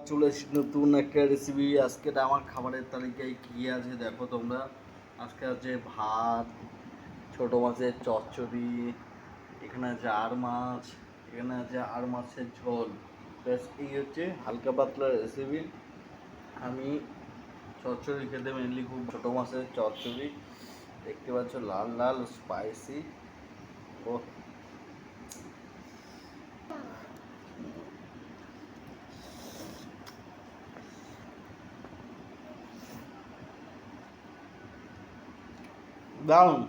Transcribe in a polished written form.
চলে এসেছি নতুন একটা রেসিপি। আজকে আমার খাবারের তালিকায় কী আছে দেখো তোমরা। আজকে আছে ভাত, ছোটো মাছের চচ্চড়ি, এখানে আছে আর মাছ, এখানে আছে আর মাছের ঝোল। ব্যাস এই হচ্ছে হালকা পাতলা রেসিপি। আমি চচ্চড়ি খেতে মেনলি খুব ছোটো মাছের চচ্চড়ি, দেখতে পাচ্ছ লাল লাল স্পাইসি। ও দারুণ।